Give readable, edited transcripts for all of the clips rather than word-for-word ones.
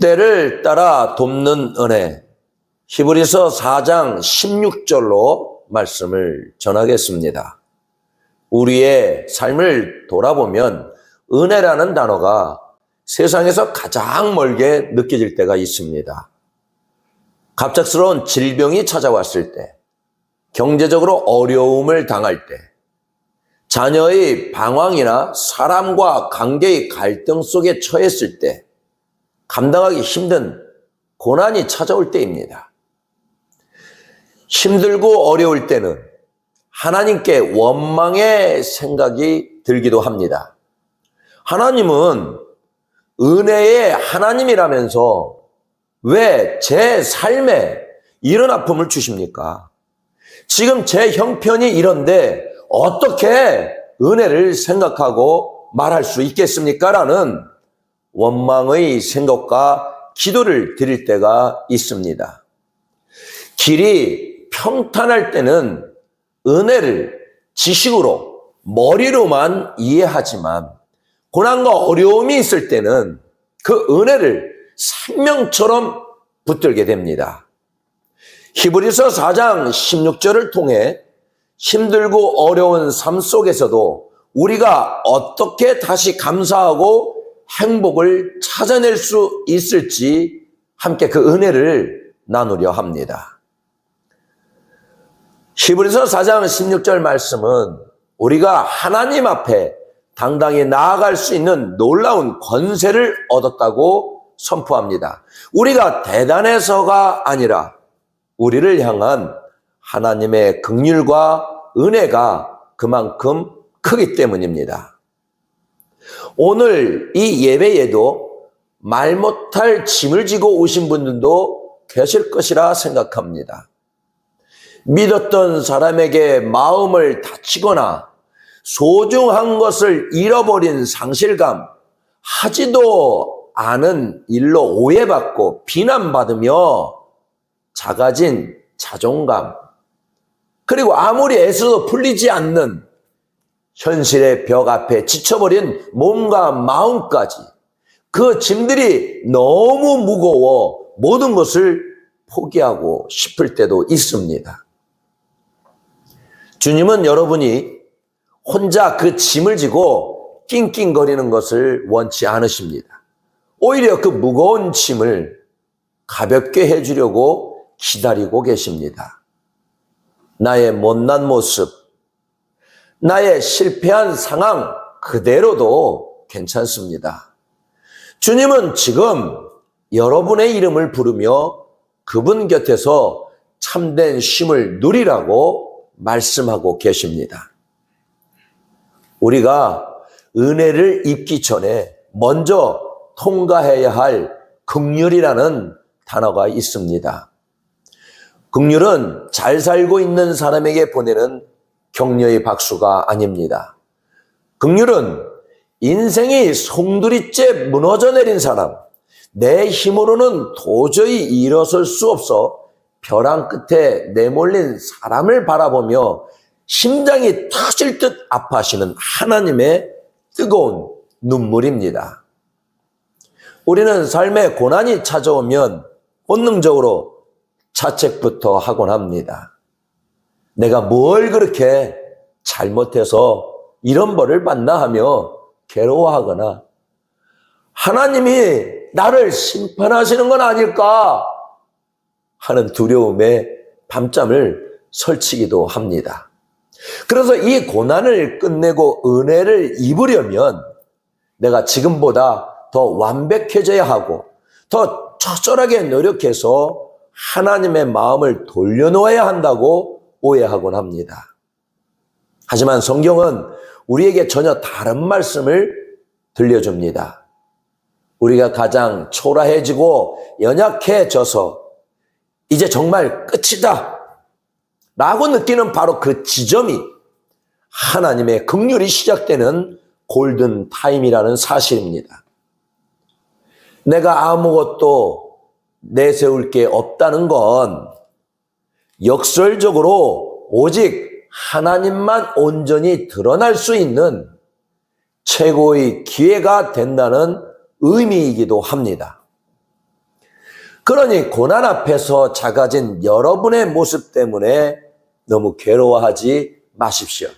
때를 따라 돕는 은혜, 히브리서 4장 16절로 말씀을 전하겠습니다. 우리의 삶을 돌아보면 은혜라는 단어가 세상에서 가장 멀게 느껴질 때가 있습니다. 갑작스러운 질병이 찾아왔을 때, 경제적으로 어려움을 당할 때, 자녀의 방황이나 사람과 관계의 갈등 속에 처했을 때, 감당하기 힘든 고난이 찾아올 때입니다. 힘들고 어려울 때는 하나님께 원망의 생각이 들기도 합니다. 하나님은 은혜의 하나님이라면서 왜 제 삶에 이런 아픔을 주십니까? 지금 제 형편이 이런데 어떻게 은혜를 생각하고 말할 수 있겠습니까? 라는 원망의 생각과 기도를 드릴 때가 있습니다. 길이 평탄할 때는 은혜를 지식으로, 머리로만 이해하지만 고난과 어려움이 있을 때는 그 은혜를 생명처럼 붙들게 됩니다. 히브리서 4장 16절을 통해 힘들고 어려운 삶 속에서도 우리가 어떻게 다시 감사하고 행복을 찾아낼 수 있을지 함께 그 은혜를 나누려 합니다. 히브리서 4장 16절 말씀은 우리가 하나님 앞에 당당히 나아갈 수 있는 놀라운 권세를 얻었다고 선포합니다. 우리가 대단해서가 아니라 우리를 향한 하나님의 긍휼과 은혜가 그만큼 크기 때문입니다. 오늘 이 예배에도 말 못할 짐을 지고 오신 분들도 계실 것이라 생각합니다. 믿었던 사람에게 마음을 다치거나 소중한 것을 잃어버린 상실감, 하지도 않은 일로 오해받고 비난받으며 작아진 자존감, 그리고 아무리 애써도 풀리지 않는 현실의 벽 앞에 지쳐버린 몸과 마음까지 그 짐들이 너무 무거워 모든 것을 포기하고 싶을 때도 있습니다. 주님은 여러분이 혼자 그 짐을 지고 낑낑거리는 것을 원치 않으십니다. 오히려 그 무거운 짐을 가볍게 해주려고 기다리고 계십니다. 나의 못난 모습, 나의 실패한 상황 그대로도 괜찮습니다. 주님은 지금 여러분의 이름을 부르며 그분 곁에서 참된 쉼을 누리라고 말씀하고 계십니다. 우리가 은혜를 입기 전에 먼저 통과해야 할 긍휼이라는 단어가 있습니다. 긍휼은 잘 살고 있는 사람에게 보내는 격려의 박수가 아닙니다. 긍휼은 인생이 송두리째 무너져 내린 사람, 내 힘으로는 도저히 일어설 수 없어 벼랑 끝에 내몰린 사람을 바라보며 심장이 터질 듯 아파하시는 하나님의 뜨거운 눈물입니다. 우리는 삶에 고난이 찾아오면 본능적으로 자책부터 하곤 합니다. 내가 뭘 그렇게 잘못해서 이런 벌을 받나 하며 괴로워하거나 하나님이 나를 심판하시는 건 아닐까 하는 두려움에 밤잠을 설치기도 합니다. 그래서 이 고난을 끝내고 은혜를 입으려면 내가 지금보다 더 완벽해져야 하고 더 처절하게 노력해서 하나님의 마음을 돌려놓아야 한다고 오해하곤 합니다. 하지만 성경은 우리에게 전혀 다른 말씀을 들려줍니다. 우리가 가장 초라해지고 연약해져서 이제 정말 끝이다 라고 느끼는 바로 그 지점이 하나님의 긍휼이 시작되는 골든 타임이라는 사실입니다. 내가 아무것도 내세울 게 없다는 건 역설적으로 오직 하나님만 온전히 드러날 수 있는 최고의 기회가 된다는 의미이기도 합니다. 그러니 고난 앞에서 작아진 여러분의 모습 때문에 너무 괴로워하지 마십시오.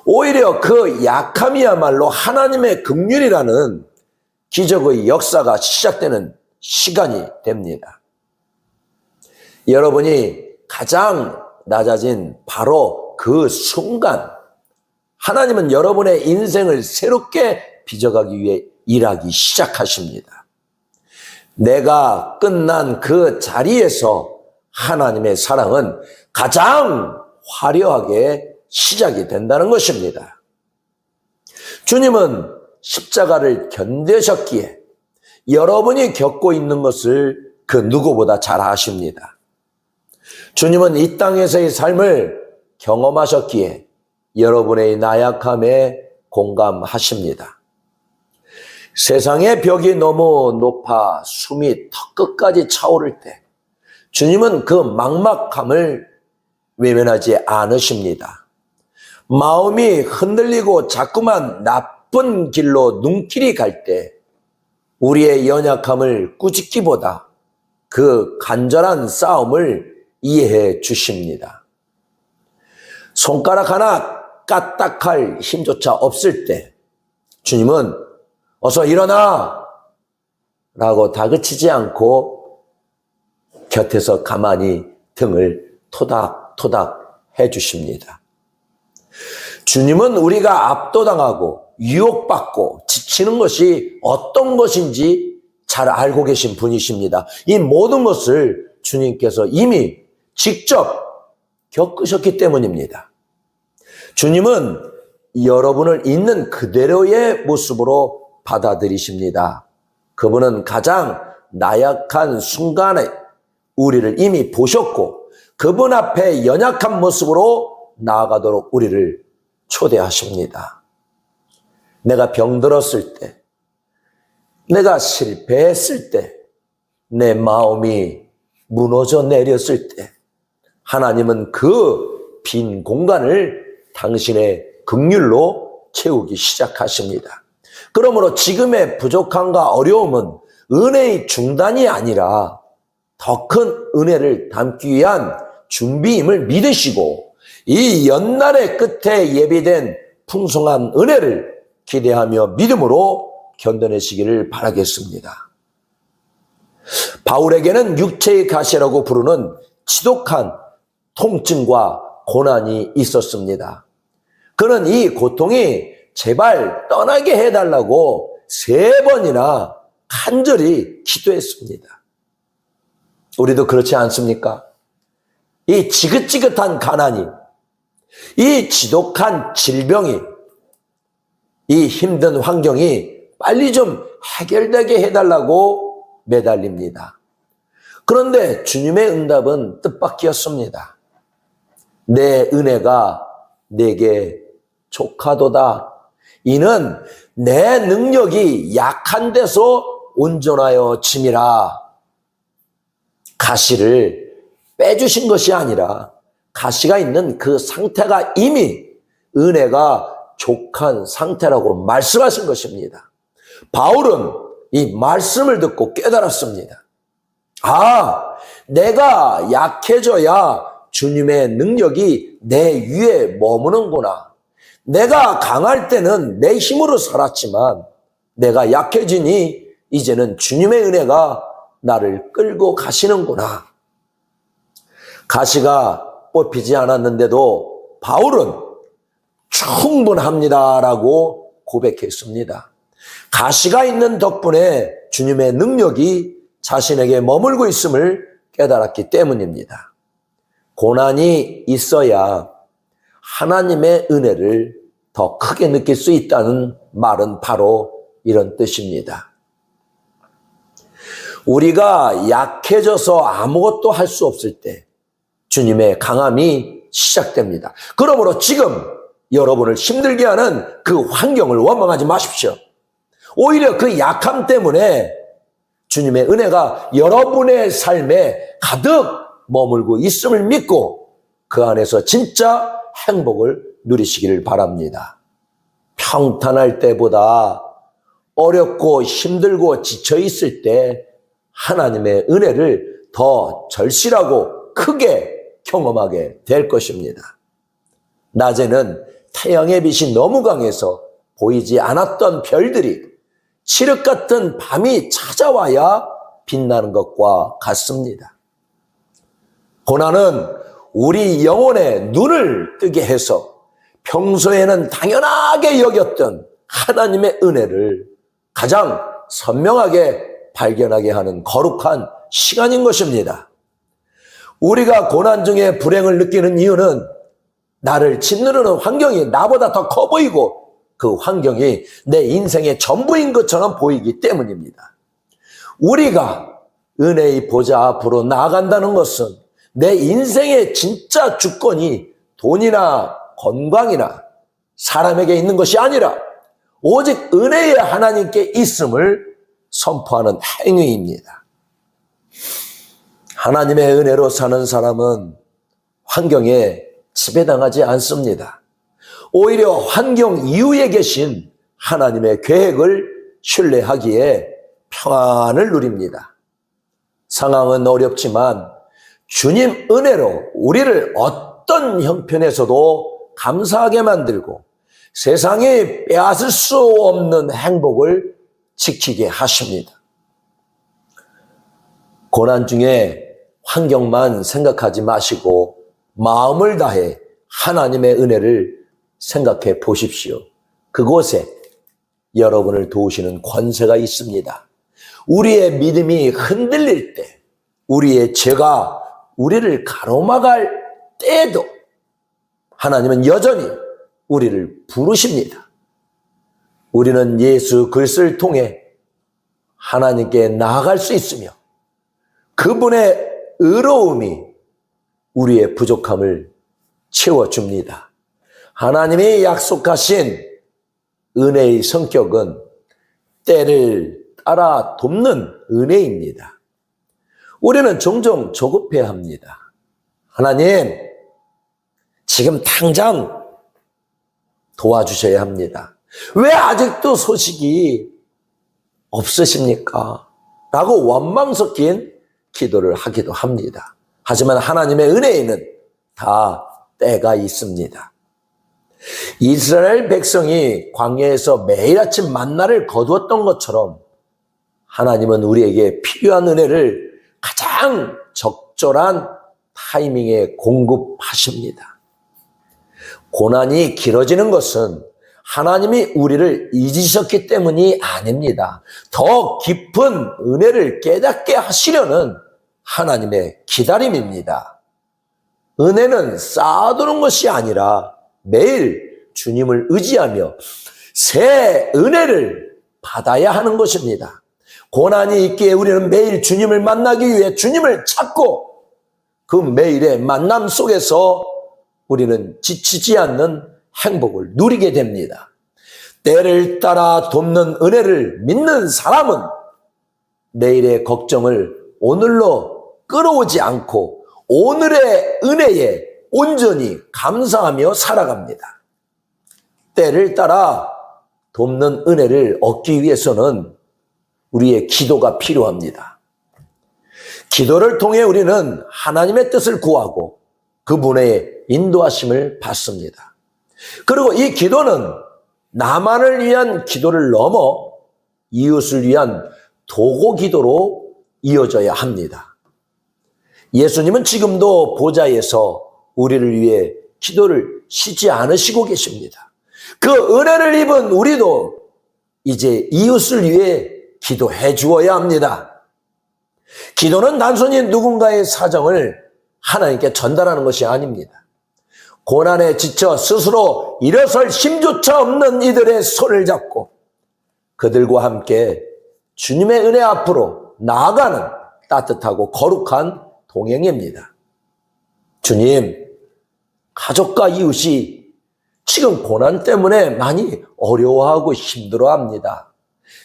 오히려 그 약함이야말로 하나님의 긍휼이라는 기적의 역사가 시작되는 시간이 됩니다. 여러분이 가장 낮아진 바로 그 순간, 하나님은 여러분의 인생을 새롭게 빚어가기 위해 일하기 시작하십니다. 내가 끝난 그 자리에서 하나님의 사랑은 가장 화려하게 시작이 된다는 것입니다. 주님은 십자가를 견디셨기에 여러분이 겪고 있는 것을 그 누구보다 잘 아십니다. 주님은 이 땅에서의 삶을 경험하셨기에 여러분의 나약함에 공감하십니다. 세상의 벽이 너무 높아 숨이 턱끝까지 차오를 때 주님은 그 막막함을 외면하지 않으십니다. 마음이 흔들리고 자꾸만 나쁜 길로 눈길이 갈 때 우리의 연약함을 꾸짖기보다 그 간절한 싸움을 이해해 주십니다. 손가락 하나 까딱할 힘조차 없을 때 주님은 어서 일어나! 라고 다그치지 않고 곁에서 가만히 등을 토닥토닥 해주십니다. 주님은 우리가 압도당하고 유혹받고 지치는 것이 어떤 것인지 잘 알고 계신 분이십니다. 이 모든 것을 주님께서 이미 직접 겪으셨기 때문입니다. 주님은 여러분을 있는 그대로의 모습으로 받아들이십니다. 그분은 가장 나약한 순간에 우리를 이미 보셨고 그분 앞에 연약한 모습으로 나아가도록 우리를 초대하십니다. 내가 병들었을 때, 내가 실패했을 때, 내 마음이 무너져 내렸을 때 하나님은 그 빈 공간을 당신의 긍휼로 채우기 시작하십니다. 그러므로 지금의 부족함과 어려움은 은혜의 중단이 아니라 더 큰 은혜를 담기 위한 준비임을 믿으시고 이 연날의 끝에 예비된 풍성한 은혜를 기대하며 믿음으로 견뎌내시기를 바라겠습니다. 바울에게는 육체의 가시라고 부르는 지독한 통증과 고난이 있었습니다. 그는 이 고통이 제발 떠나게 해달라고 3번이나 간절히 기도했습니다. 우리도 그렇지 않습니까? 이 지긋지긋한 가난이, 이 지독한 질병이, 이 힘든 환경이 빨리 좀 해결되게 해달라고 매달립니다. 그런데 주님의 응답은 뜻밖이었습니다. 내 은혜가 내게 족하도다. 이는 내 능력이 약한 데서 온전하여 짐이라. 가시를 빼주신 것이 아니라 가시가 있는 그 상태가 이미 은혜가 족한 상태라고 말씀하신 것입니다. 바울은 이 말씀을 듣고 깨달았습니다. 아, 내가 약해져야 주님의 능력이 내 위에 머무는구나. 내가 강할 때는 내 힘으로 살았지만 내가 약해지니 이제는 주님의 은혜가 나를 끌고 가시는구나. 가시가 뽑히지 않았는데도 바울은 충분합니다라고 고백했습니다. 가시가 있는 덕분에 주님의 능력이 자신에게 머물고 있음을 깨달았기 때문입니다. 고난이 있어야 하나님의 은혜를 더 크게 느낄 수 있다는 말은 바로 이런 뜻입니다. 우리가 약해져서 아무것도 할 수 없을 때 주님의 강함이 시작됩니다. 그러므로 지금 여러분을 힘들게 하는 그 환경을 원망하지 마십시오. 오히려 그 약함 때문에 주님의 은혜가 여러분의 삶에 가득 머물고 있음을 믿고 그 안에서 진짜 행복을 누리시기를 바랍니다. 평탄할 때보다 어렵고 힘들고 지쳐 있을 때 하나님의 은혜를 더 절실하고 크게 경험하게 될 것입니다. 낮에는 태양의 빛이 너무 강해서 보이지 않았던 별들이 칠흑 같은 밤이 찾아와야 빛나는 것과 같습니다. 고난은 우리 영혼의 눈을 뜨게 해서 평소에는 당연하게 여겼던 하나님의 은혜를 가장 선명하게 발견하게 하는 거룩한 시간인 것입니다. 우리가 고난 중에 불행을 느끼는 이유는 나를 짓누르는 환경이 나보다 더 커 보이고 그 환경이 내 인생의 전부인 것처럼 보이기 때문입니다. 우리가 은혜의 보좌 앞으로 나아간다는 것은 내 인생의 진짜 주권이 돈이나 건강이나 사람에게 있는 것이 아니라 오직 은혜의 하나님께 있음을 선포하는 행위입니다. 하나님의 은혜로 사는 사람은 환경에 지배당하지 않습니다. 오히려 환경 이후에 계신 하나님의 계획을 신뢰하기에 평안을 누립니다. 상황은 어렵지만 주님 은혜로 우리를 어떤 형편에서도 감사하게 만들고 세상에 빼앗을 수 없는 행복을 지키게 하십니다. 고난 중에 환경만 생각하지 마시고 마음을 다해 하나님의 은혜를 생각해 보십시오. 그곳에 여러분을 도우시는 권세가 있습니다. 우리의 믿음이 흔들릴 때, 우리의 죄가 우리를 가로막을 때에도 하나님은 여전히 우리를 부르십니다. 우리는 예수 그리스도를 통해 하나님께 나아갈 수 있으며 그분의 의로움이 우리의 부족함을 채워줍니다. 하나님이 약속하신 은혜의 성격은 때를 따라 돕는 은혜입니다. 우리는 종종 조급해합니다. 하나님, 지금 당장 도와주셔야 합니다. 왜 아직도 소식이 없으십니까? 라고 원망 섞인 기도를 하기도 합니다. 하지만 하나님의 은혜에는 다 때가 있습니다. 이스라엘 백성이 광야에서 매일 아침 만나를 거두었던 것처럼 하나님은 우리에게 필요한 은혜를 가장 적절한 타이밍에 공급하십니다. 고난이 길어지는 것은 하나님이 우리를 잊으셨기 때문이 아닙니다. 더 깊은 은혜를 깨닫게 하시려는 하나님의 기다림입니다. 은혜는 쌓아두는 것이 아니라 매일 주님을 의지하며 새 은혜를 받아야 하는 것입니다. 고난이 있기에 우리는 매일 주님을 만나기 위해 주님을 찾고 그 매일의 만남 속에서 우리는 지치지 않는 행복을 누리게 됩니다. 때를 따라 돕는 은혜를 믿는 사람은 내일의 걱정을 오늘로 끌어오지 않고 오늘의 은혜에 온전히 감사하며 살아갑니다. 때를 따라 돕는 은혜를 얻기 위해서는 우리의 기도가 필요합니다. 기도를 통해 우리는 하나님의 뜻을 구하고 그분의 인도하심을 받습니다. 그리고 이 기도는 나만을 위한 기도를 넘어 이웃을 위한 도고 기도로 이어져야 합니다. 예수님은 지금도 보좌에서 우리를 위해 기도를 쉬지 않으시고 계십니다. 그 은혜를 입은 우리도 이제 이웃을 위해 기도해 주어야 합니다. 기도는 단순히 누군가의 사정을 하나님께 전달하는 것이 아닙니다. 고난에 지쳐 스스로 일어설 힘조차 없는 이들의 손을 잡고 그들과 함께 주님의 은혜 앞으로 나아가는 따뜻하고 거룩한 동행입니다. 주님, 가족과 이웃이 지금 고난 때문에 많이 어려워하고 힘들어합니다.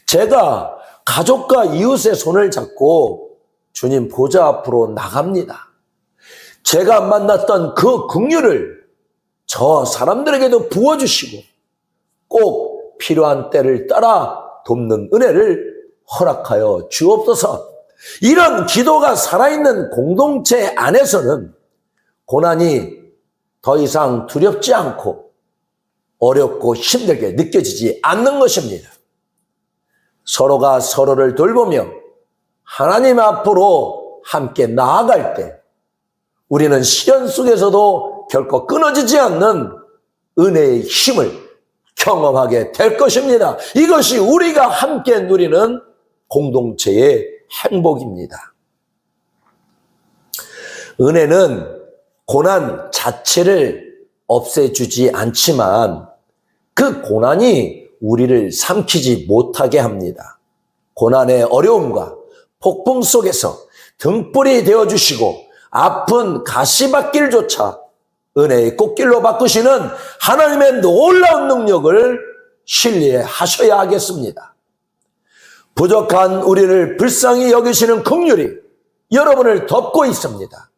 제가 가족과 이웃의 손을 잡고 주님 보좌 앞으로 나갑니다. 제가 만났던 그 긍휼을 저 사람들에게도 부어주시고 꼭 필요한 때를 따라 돕는 은혜를 허락하여 주옵소서. 이런 기도가 살아있는 공동체 안에서는 고난이 더 이상 두렵지 않고 어렵고 힘들게 느껴지지 않는 것입니다. 서로가 서로를 돌보며 하나님 앞으로 함께 나아갈 때 우리는 시련 속에서도 결코 끊어지지 않는 은혜의 힘을 경험하게 될 것입니다. 이것이 우리가 함께 누리는 공동체의 행복입니다. 은혜는 고난 자체를 없애주지 않지만 그 고난이 우리를 삼키지 못하게 합니다. 고난의 어려움과 폭풍 속에서 등불이 되어주시고 아픈 가시밭길조차 은혜의 꽃길로 바꾸시는 하나님의 놀라운 능력을 신뢰하셔야 하겠습니다. 부족한 우리를 불쌍히 여기시는 긍휼이 여러분을 덮고 있습니다.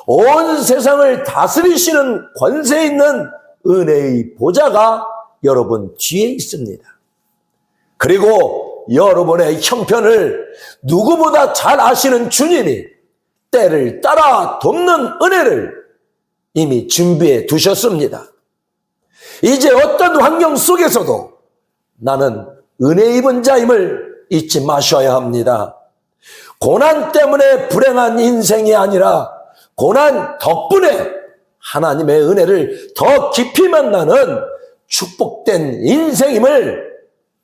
온 세상을 다스리시는 권세 있는 은혜의 보좌가 여러분 뒤에 있습니다. 그리고 여러분의 형편을 누구보다 잘 아시는 주님이 때를 따라 돕는 은혜를 이미 준비해 두셨습니다. 이제 어떤 환경 속에서도 나는 은혜 입은 자임을 잊지 마셔야 합니다. 고난 때문에 불행한 인생이 아니라 고난 덕분에 하나님의 은혜를 더 깊이 만나는 축복된 인생임을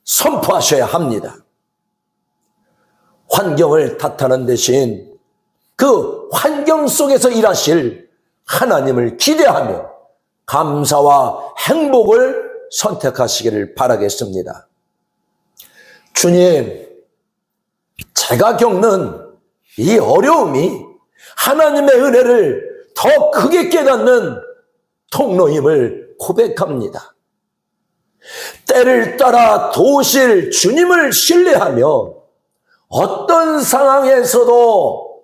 선포하셔야 합니다. 환경을 탓하는 대신 그 환경 속에서 일하실 하나님을 기대하며 감사와 행복을 선택하시기를 바라겠습니다. 주님, 제가 겪는 이 어려움이 하나님의 은혜를 더 크게 깨닫는 통로임을 고백합니다. 때를 따라 도우실 주님을 신뢰하며 어떤 상황에서도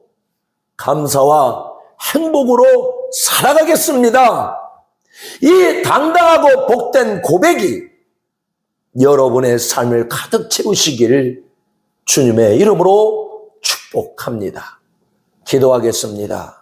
감사와 행복으로 살아가겠습니다. 이 당당하고 복된 고백이 여러분의 삶을 가득 채우시기를 주님의 이름으로 축복합니다. 기도하겠습니다.